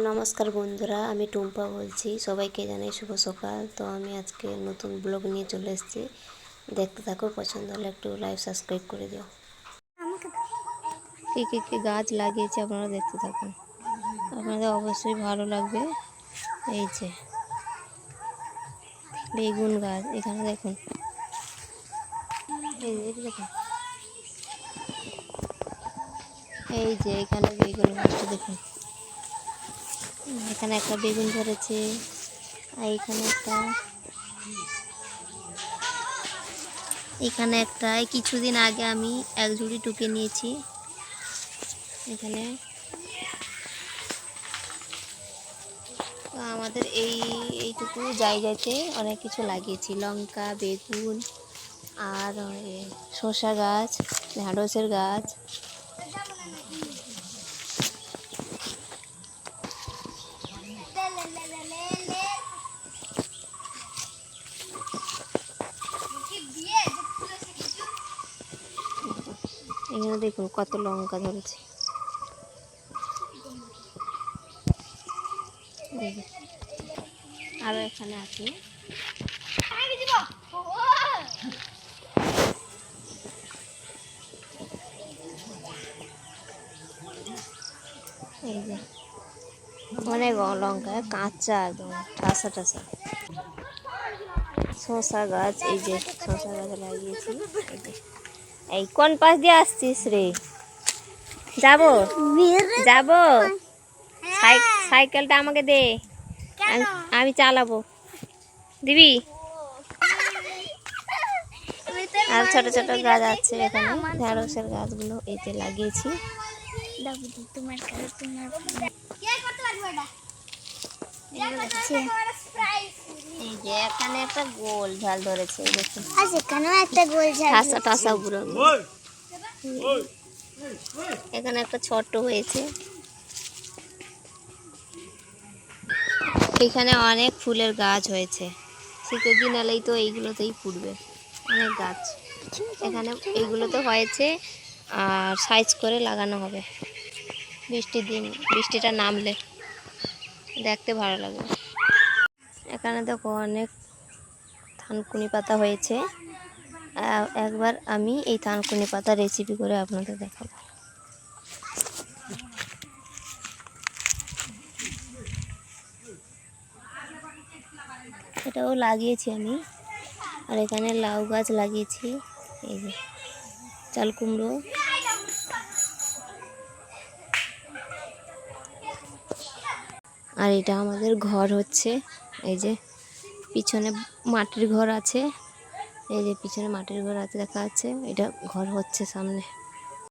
নমস্কার বন্ধুরা, আমি টুম্পা বলছি। সবাইকে জানাই শুভ সকাল। তো আমি আজকে নতুন ব্লগ নিয়ে চলে এসেছি। দেখতে থাকো, পছন্দ হলে একটু লাইভ সাবস্ক্রাইব করে দিও। কী গাছ লাগিয়েছি আপনারা দেখতে থাকুন, আপনাদের অবশ্যই ভালো লাগবে। এই যে বেগুন গাছ, এখানে দেখুন, দেখুন, এই যে এখানে বেগুন গাছটা দেখুন, এখানে একটা বেগুন ধরেছে, আর এখানে একটা কিছুদিন আগে আমি এক ঝুড়ি টুকে নিয়েছি। এখানে আমাদের এইটুকু জায়গাতে অনেক কিছু লাগিয়েছি, লঙ্কা, বেগুন, আর শসা গাছ, ঢ্যাঁড়সের গাছ। এখানে দেখুন কত লঙ্কা ধরেছে। আরো এখানে আছে, এই যে অনেক লঙ্কা, কাঁচা একদম ঠাসা ঠাসা। শসা গাছ, এই যে শসা গাছ লাগিয়েছি। এই কোন পাশ দিয়ে আসছিস রে? যাবো যাবো, সাইকেলটা আমাকে দে, আমি চালাবো, দিবি? আর ছোট ছোট গাছ আছে এখানে, ঢেঁড়সের গাছগুলো এই যে লাগিয়েছি। এই যে এখানে একটা গোল ঝাল ধরেছে, দেখুন, এখানেও একটা গোল ঝাল, ঠাসা ঠাসা পুরো। এখানে একটা ছোট্ট হয়েছে। এখানে অনেক ফুলের গাছ হয়েছে, শীতের দিন এলেই তো এইগুলোতেই ফুটবে অনেক গাছ। এখানে এইগুলোতে হয়েছে, আর সাইজ করে লাগানো হবে বৃষ্টির দিন, বৃষ্টিটা নামলে দেখতে ভালো লাগবে। এখানে দেখো অনেক থানকুনি পাতা হয়েছে। একবার আমি এই থানকুনি পাতা রেসিপি করে আপনাদের দেখাবো। এটাও লাগিয়েছি আমি। আর এখানে লাউ গাছ লাগিয়েছি, এই যে চাল কুমড়ো। আর এটা আমাদের ঘর হচ্ছে, এই যে পিছনে মাটির ঘর আছে, এই যে পিছনে মাটির ঘর আছে দেখা যাচ্ছে, এটা ঘর হচ্ছে সামনে।